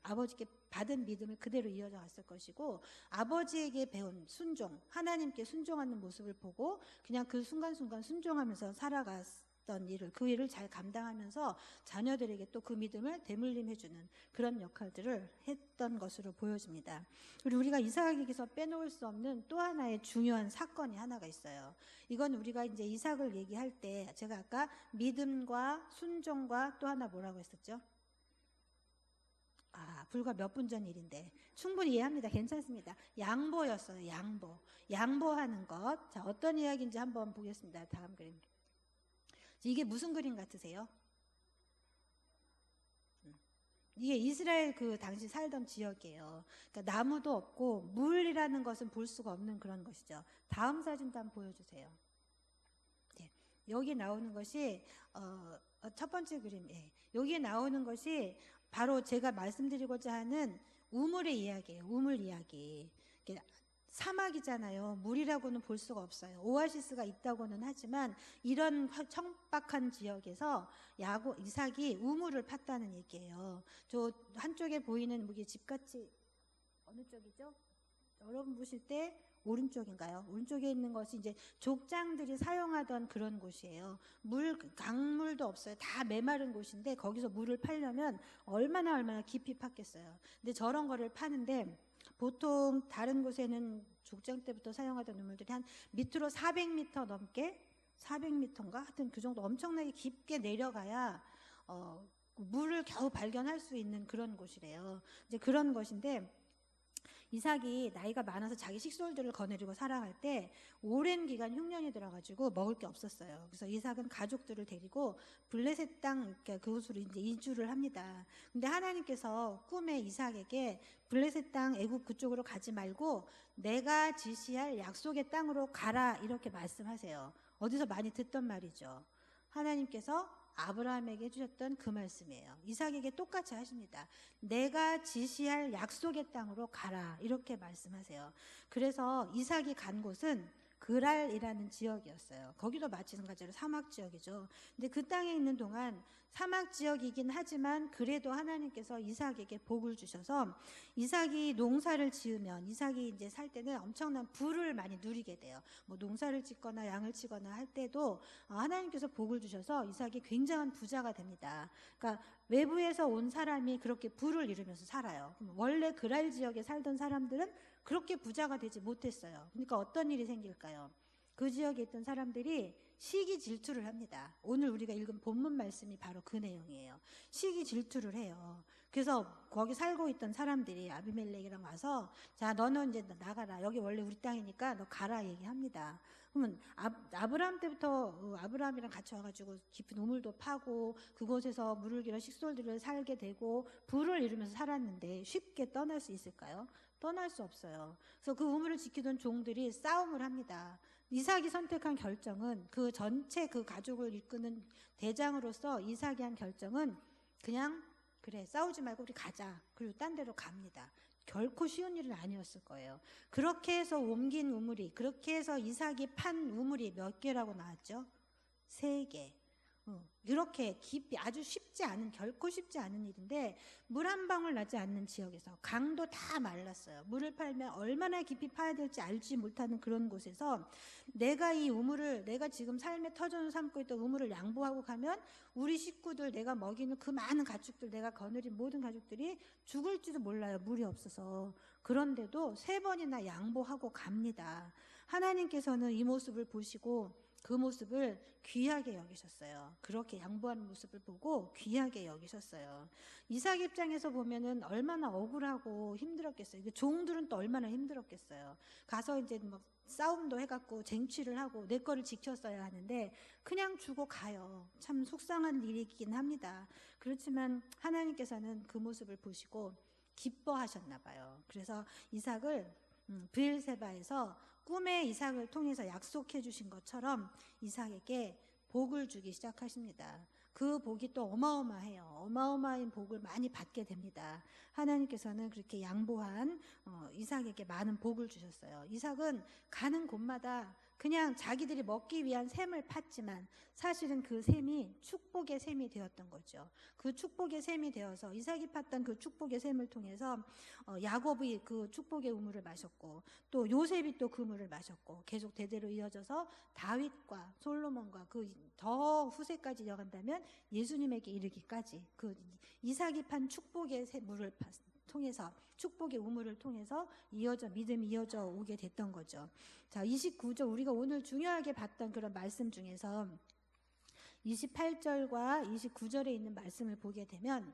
아버지께 받은 믿음을 그대로 이어져 갔을 것이고 아버지에게 배운 순종, 하나님께 순종하는 모습을 보고 그냥 그 순간순간 순종하면서 살아갔던 일을, 그 일을 잘 감당하면서 자녀들에게 또 그 믿음을 대물림해주는 그런 역할들을 했던 것으로 보여집니다. 그리고 우리가 이삭에게서 빼놓을 수 없는 또 하나의 중요한 사건이 하나가 있어요. 이건 우리가 이제 이삭을 얘기할 때 제가 아까 믿음과 순종과 또 하나 뭐라고 했었죠? 불과 몇 분 전 일인데 충분히 이해합니다. 괜찮습니다. 양보였어요. 양보하는 것. 자, 어떤 이야기인지 한번 보겠습니다. 다음 그림. 이게 무슨 그림 같으세요? 이게 이스라엘 그 당시 살던 지역이에요. 그러니까 나무도 없고 물이라는 것은 볼 수가 없는 그런 것이죠. 다음 사진도 한번 보여주세요. 네, 여기 나오는 것이 첫 번째 그림. 여기 나오는 것이 바로 제가 말씀드리고자 하는 우물의 이야기예요. 우물 이야기. 사막이잖아요. 물이라고는 볼 수가 없어요. 오아시스가 있다고는 하지만 이런 청박한 지역에서 이삭이 우물을 팠다는 얘기예요. 저 한쪽에 보이는 이게 집같이 어느 쪽이죠? 여러분 보실 때 오른쪽인가요? 오른쪽에 있는 것이 이제 족장들이 사용하던 그런 곳이에요. 강물도 없어요. 다 메마른 곳인데 거기서 물을 파려면 얼마나 깊이 팠겠어요. 근데 저런 거를 파는데 보통 다른 곳에는 족장 때부터 사용하던 우물들이 한 밑으로 400m 넘게 400m인가? 하여튼 그 정도 엄청나게 깊게 내려가야 물을 겨우 발견할 수 있는 그런 곳이래요. 이제 그런 것인데 이삭이 나이가 많아서 자기 식솔들을 거느리고 살아갈 때 오랜 기간 흉년이 들어가지고 먹을 게 없었어요. 그래서 이삭은 가족들을 데리고 블레셋 땅 그곳으로 이제 이주를 합니다. 근데 하나님께서 꿈에 이삭에게 블레셋 땅 애굽 그쪽으로 가지 말고 내가 지시할 약속의 땅으로 가라 이렇게 말씀하세요. 어디서 많이 듣던 말이죠. 하나님께서 아브라함에게 해주셨던 그 말씀이에요. 이삭에게 똑같이 하십니다. 내가 지시할 약속의 땅으로 가라 이렇게 말씀하세요. 그래서 이삭이 간 곳은 그랄이라는 지역이었어요. 거기도 마찬가지로 사막 지역이죠. 근데 그 땅에 있는 동안 사막 지역이긴 하지만 그래도 하나님께서 이삭에게 복을 주셔서 이삭이 농사를 지으면 이삭이 이제 살 때는 엄청난 부를 많이 누리게 돼요. 뭐 농사를 짓거나 양을 치거나 할 때도 하나님께서 복을 주셔서 이삭이 굉장한 부자가 됩니다. 그러니까 외부에서 온 사람이 그렇게 부를 이루면서 살아요. 원래 그랄 지역에 살던 사람들은 그렇게 부자가 되지 못했어요. 그러니까 어떤 일이 생길까요? 그 지역에 있던 사람들이 시기 질투를 합니다. 오늘 우리가 읽은 본문 말씀이 바로 그 내용이에요. 시기 질투를 해요. 그래서 거기 살고 있던 사람들이 아비멜렉이랑 와서 자 너는 이제 나가라. 여기 원래 우리 땅이니까 너 가라 얘기합니다. 그러면 아브라함 때부터 아브라함이랑 같이 와가지고 깊은 우물도 파고 그곳에서 물을 길어 식솔들을 살게 되고 부를 이루면서 살았는데 쉽게 떠날 수 있을까요? 떠날 수 없어요. 그래서 그 우물을 지키던 종들이 싸움을 합니다. 이삭이 선택한 결정은 그 전체 그 가족을 이끄는 대장으로서 이삭이 한 결정은 그냥 그래 싸우지 말고 우리 가자. 그리고 딴 데로 갑니다. 결코 쉬운 일은 아니었을 거예요. 그렇게 해서 옮긴 우물이 그렇게 해서 이삭이 판 우물이 몇 개라고 나왔죠? 3개. 이렇게 깊이 아주 쉽지 않은 결코 쉽지 않은 일인데 물 한 방울 나지 않는 지역에서 강도 다 말랐어요. 물을 팔면 얼마나 깊이 파야 될지 알지 못하는 그런 곳에서 내가 이 우물을 내가 지금 삶의 터전을 삼고 있던 우물을 양보하고 가면 우리 식구들 내가 먹이는 그 많은 가축들 내가 거느린 모든 가족들이 죽을지도 몰라요. 물이 없어서. 그런데도 3번이나 양보하고 갑니다. 하나님께서는 이 모습을 보시고 그 모습을 귀하게 여기셨어요. 그렇게 양보하는 모습을 보고 귀하게 여기셨어요. 이삭 입장에서 보면은 얼마나 억울하고 힘들었겠어요. 그 종들은 또 얼마나 힘들었겠어요. 가서 이제 막 싸움도 해갖고 쟁취를 하고 내 거를 지켰어야 하는데 그냥 주고 가요. 참 속상한 일이긴 합니다. 그렇지만 하나님께서는 그 모습을 보시고 기뻐하셨나 봐요. 그래서 이삭을 브엘세바에서 꿈에 이삭을 통해서 약속해 주신 것처럼 이삭에게 복을 주기 시작하십니다. 그 복이 또 어마어마해요. 어마어마한 복을 많이 받게 됩니다. 하나님께서는 그렇게 양보한 이삭에게 많은 복을 주셨어요. 이삭은 가는 곳마다 그냥 자기들이 먹기 위한 샘을 팠지만 사실은 그 샘이 축복의 샘이 되었던 거죠. 그 축복의 샘이 되어서 이삭이 팠던 그 축복의 샘을 통해서 야곱이 그 축복의 우물을 마셨고 또 요셉이 또 그 물을 마셨고 계속 대대로 이어져서 다윗과 솔로몬과 그 더 후세까지 이어간다면 예수님에게 이르기까지 그 이삭이 판 축복의 물을 통해서 축복의 우물을 통해서 믿음이 이어져 오게 됐던 거죠. 자, 29절 우리가 오늘 중요하게 봤던 그런 말씀 중에서 28절과 29절에 있는 말씀을 보게 되면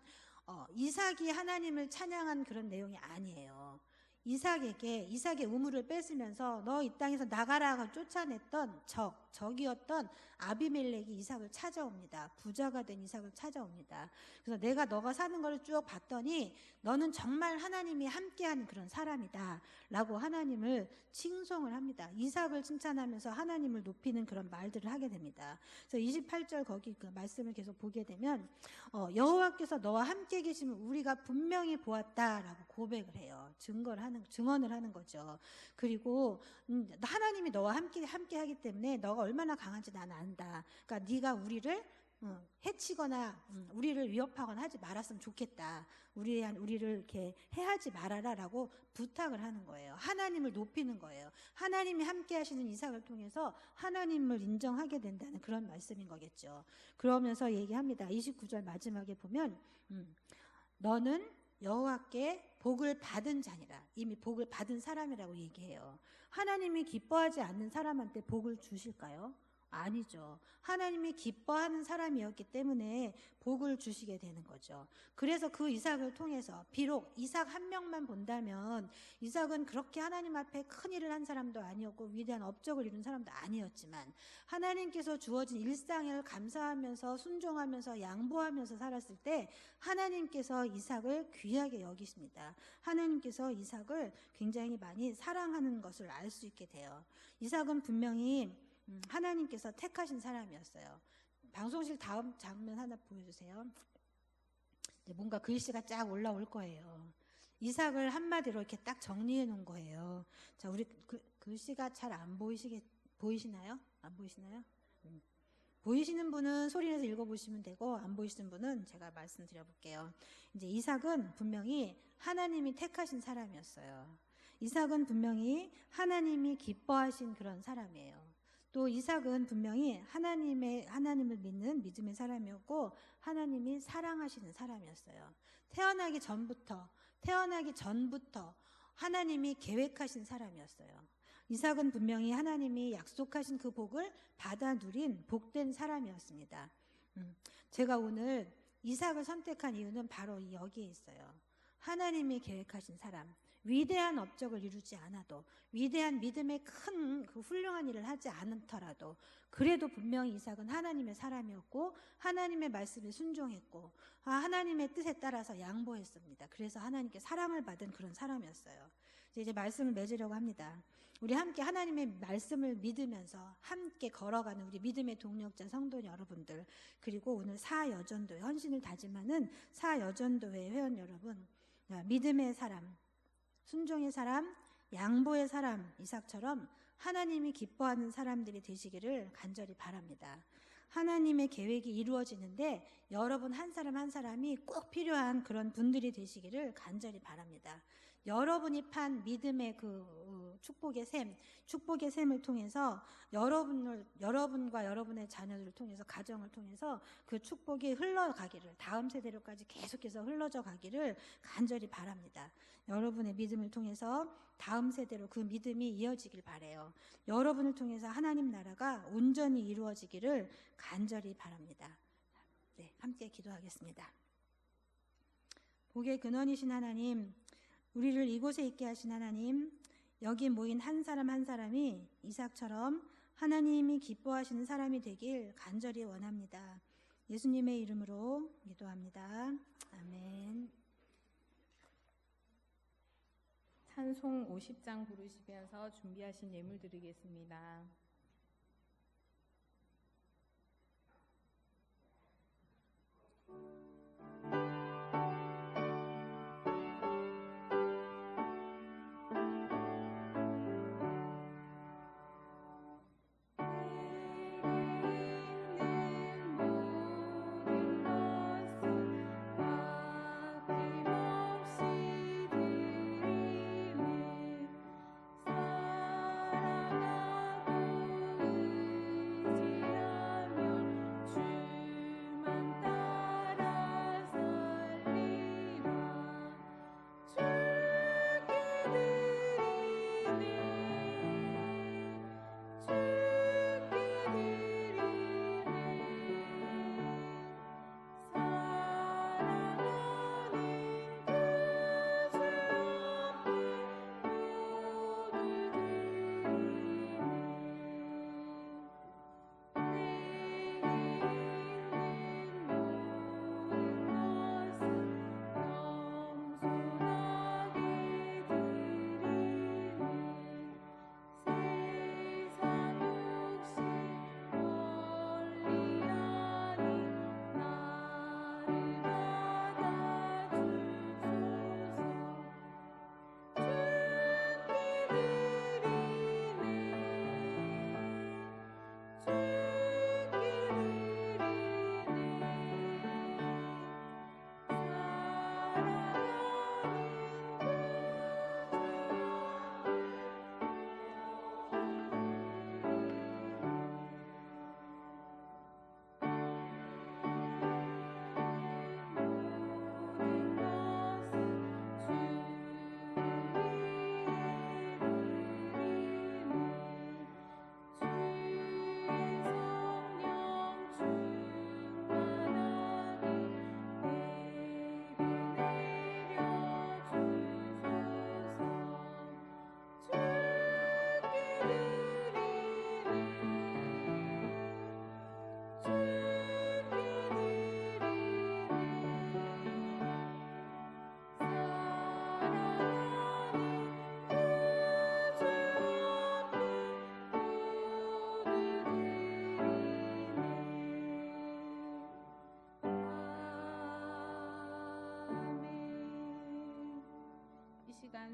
이삭이 하나님을 찬양한 그런 내용이 아니에요. 이삭의 우물을 뺏으면서 너 이 땅에서 나가라고 쫓아냈던 적이었던 아비멜렉이 이삭을 찾아옵니다. 부자가 된 이삭을 찾아옵니다. 그래서 너가 사는 걸 쭉 봤더니 너는 정말 하나님이 함께하는 그런 사람이다 라고 하나님을 칭송을 합니다. 이삭을 칭찬하면서 하나님을 높이는 그런 말들을 하게 됩니다. 그래서 28절 거기 그 말씀을 계속 보게 되면 여호와께서 너와 함께 계시면 우리가 분명히 보았다라고 고백을 해요. 증언을 하는 거죠. 그리고 하나님이 너와 함께 하기 때문에 너가 얼마나 강한지 나는 안다. 그러니까 네가 우리를 해치거나 우리를 위협하거나 하지 말았으면 좋겠다. 우리를 이렇게 해하지 말아라라고 부탁을 하는 거예요. 하나님을 높이는 거예요. 하나님이 함께 하시는 이삭을 통해서 하나님을 인정하게 된다는 그런 말씀인 거겠죠. 그러면서 얘기합니다. 29절 마지막에 보면 너는 여호와께 복을 받은 자니라. 이미 복을 받은 사람이라고 얘기해요. 하나님이 기뻐하지 않는 사람한테 복을 주실까요? 아니죠. 하나님이 기뻐하는 사람이었기 때문에 복을 주시게 되는 거죠. 그래서 그 이삭을 통해서 비록 이삭 한 명만 본다면 이삭은 그렇게 하나님 앞에 큰 일을 한 사람도 아니었고 위대한 업적을 이룬 사람도 아니었지만 하나님께서 주어진 일상을 감사하면서 순종하면서 양보하면서 살았을 때 하나님께서 이삭을 귀하게 여기십니다. 하나님께서 이삭을 굉장히 많이 사랑하는 것을 알 수 있게 돼요. 이삭은 분명히 하나님께서 택하신 사람이었어요. 방송실 다음 장면 하나 보여주세요. 이제 뭔가 글씨가 쫙 올라올 거예요. 이삭을 한마디로 이렇게 딱 정리해 놓은 거예요. 자, 우리 글씨가 잘 안 보이시나요? 안 보이시나요? 보이시는 분은 소리 내서 읽어보시면 되고 안 보이시는 분은 제가 말씀드려 볼게요. 이제 이삭은 분명히 하나님이 택하신 사람이었어요. 이삭은 분명히 하나님이 기뻐하신 그런 사람이에요. 또 이삭은 분명히 하나님을 믿는 믿음의 사람이었고 하나님이 사랑하시는 사람이었어요. 태어나기 전부터 하나님이 계획하신 사람이었어요. 이삭은 분명히 하나님이 약속하신 그 복을 받아 누린 복된 사람이었습니다. 제가 오늘 이삭을 선택한 이유는 바로 여기에 있어요. 하나님이 계획하신 사람, 위대한 업적을 이루지 않아도 위대한 믿음의 큰 그 훌륭한 일을 하지 않더라도 그래도 분명히 이삭은 하나님의 사람이었고 하나님의 말씀에 순종했고 하나님의 뜻에 따라서 양보했습니다. 그래서 하나님께 사랑을 받은 그런 사람이었어요. 이제 말씀을 맺으려고 합니다. 우리 함께 하나님의 말씀을 믿으면서 함께 걸어가는 우리 믿음의 동력자 성도 여러분들, 그리고 오늘 사여전도회 헌신을 다짐하는 사여전도회 회원 여러분, 믿음의 사람, 순종의 사람, 양보의 사람 이삭처럼 하나님이 기뻐하는 사람들이 되시기를 간절히 바랍니다. 하나님의 계획이 이루어지는데 여러분 한 사람 한 사람이 꼭 필요한 그런 분들이 되시기를 간절히 바랍니다. 여러분이 판 믿음의 그 축복의 샘을 통해서 여러분과 여러분의 자녀들을 통해서 가정을 통해서 그 축복이 흘러가기를 다음 세대로까지 계속해서 흘러져 가기를 간절히 바랍니다. 여러분의 믿음을 통해서 다음 세대로 그 믿음이 이어지길 바라요. 여러분을 통해서 하나님 나라가 온전히 이루어지기를 간절히 바랍니다. 네, 함께 기도하겠습니다. 복의 근원이신 하나님, 우리를 이곳에 있게 하신 하나님, 여기 모인 한 사람 한 사람이 이삭처럼 하나님이 기뻐하시는 사람이 되길 간절히 원합니다. 예수님의 이름으로 기도합니다. 아멘. 찬송 50장 부르시면서 준비하신 예물 드리겠습니다.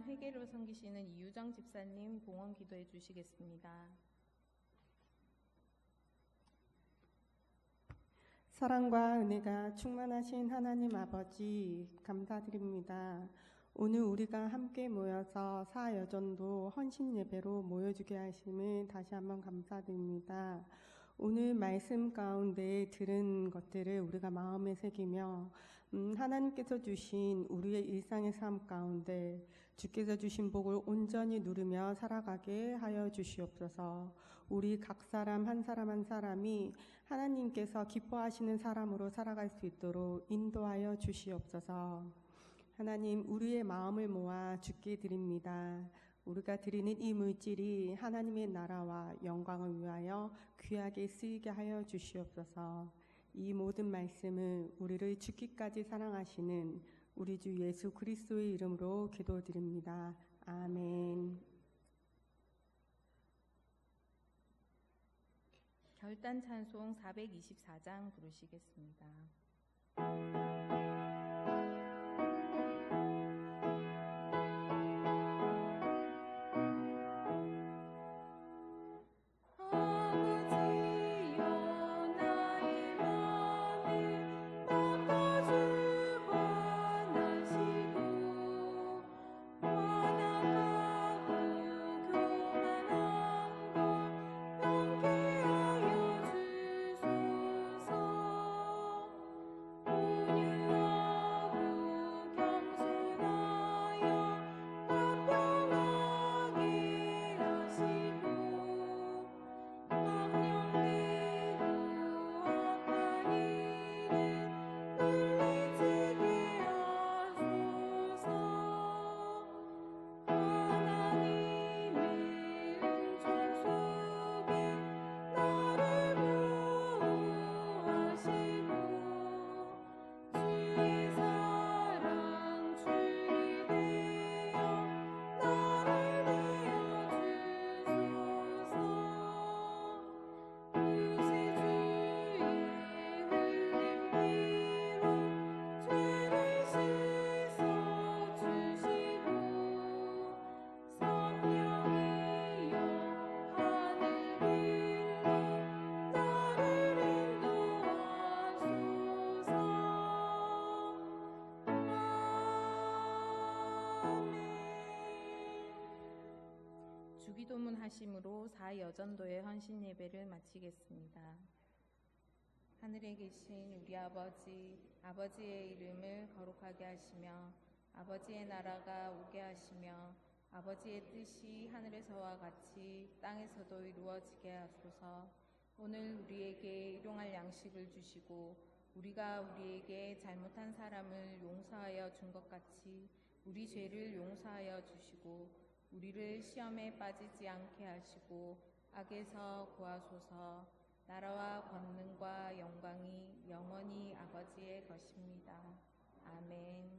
회개로 섬기시는 이유정 집사님 봉헌 기도해 주시겠습니다. 사랑과 은혜가 충만하신 하나님 아버지 감사드립니다. 오늘 우리가 함께 모여서 사여전도 헌신 예배로 모여주게 하심을 다시 한번 감사드립니다. 오늘 말씀 가운데 들은 것들을 우리가 마음에 새기며 하나님께서 주신 우리의 일상의 삶 가운데 주께서 주신 복을 온전히 누리며 살아가게 하여 주시옵소서. 우리 각 사람 한 사람 한 사람이 하나님께서 기뻐하시는 사람으로 살아갈 수 있도록 인도하여 주시옵소서. 하나님, 우리의 마음을 모아 주께 드립니다. 우리가 드리는 이 물질이 하나님의 나라와 영광을 위하여 귀하게 쓰이게 하여 주시옵소서. 이 모든 말씀을 우리를 죽기까지 사랑하시는 우리 주 예수 그리스도의 이름으로 기도드립니다. 아멘. 결단 찬송 424장 부르시겠습니다. 아버지여 헌신하심으로 사여전도의 헌신 예배를 마치겠습니다. 하늘에 계신 우리 아버지, 아버지의 이름을 거룩하게 하시며 아버지의 나라가 오게 하시며 아버지의 뜻이 하늘에서와 같이 땅에서도 이루어지게 하소서. 오늘 우리에게 일용할 양식을 주시고 우리가 우리에게 잘못한 사람을 용서하여 준 것 같이 우리 죄를 용서하여 주시고 우리를 시험에 빠지지 않게 하시고 악에서 구하소서. 나라와 권능과 영광이 영원히 아버지의 것입니다. 아멘.